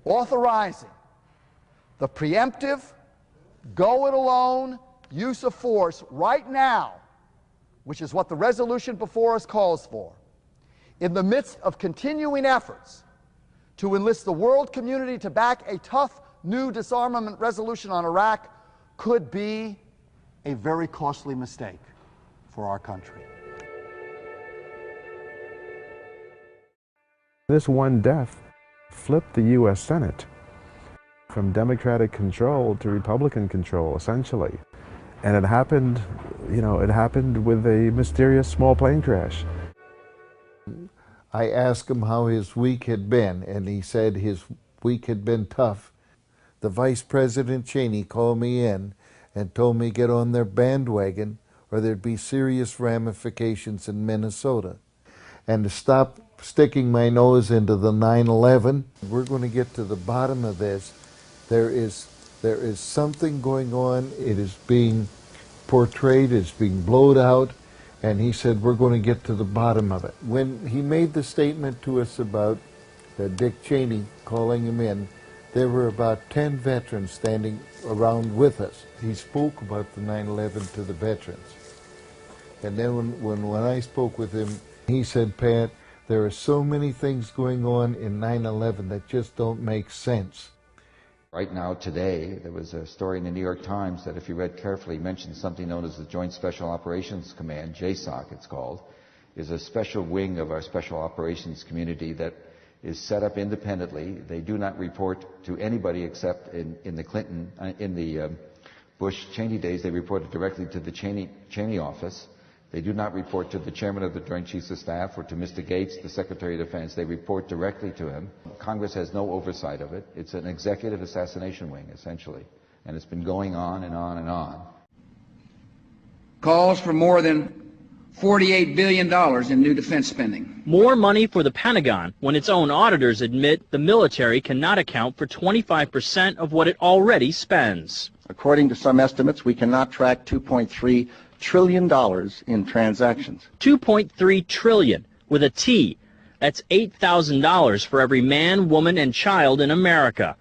authorizing the preemptive, go-it-alone use of force right now, which is what the resolution before us calls for, in the midst of continuing efforts to enlist the world community to back a tough new disarmament resolution on Iraq, could be a very costly mistake for our country. This one death flipped the U.S. Senate from Democratic control to Republican control, essentially. And it happened, it happened with a mysterious small plane crash. I asked him how his week had been, and he said his week had been tough. The Vice President Cheney called me in and told me to get on their bandwagon or there'd be serious ramifications in Minnesota. And to stop sticking my nose into the 9/11, we're going to get to the bottom of this. There is something going on. It is being portrayed, it's being blown out, and he said we're going to get to the bottom of it. When he made the statement to us about Dick Cheney calling him in, there were about 10 veterans standing around with us. He spoke about the 9/11 to the veterans. And then when I spoke with him, he said, Pat, there are so many things going on in 9/11 that just don't make sense. Right now, today, there was a story in the New York Times that, if you read carefully, mentioned something known as the Joint Special Operations Command, JSOC it's called, is a special wing of our special operations community that is set up independently. They do not report to anybody except in the Bush-Cheney days, they reported directly to the Cheney office. They do not report to the chairman of the Joint Chiefs of Staff or to Mr. Gates, the Secretary of Defense. They report directly to him. Congress has no oversight of it. It's an executive assassination wing, essentially. And it's been going on and on and on. Calls for more than $48 billion in new defense spending. More money for the Pentagon when its own auditors admit the military cannot account for 25% of what it already spends. According to some estimates, we cannot track $2.3 trillion in transactions. $2.3 trillion with a T. That's $8,000 for every man, woman, and child in America.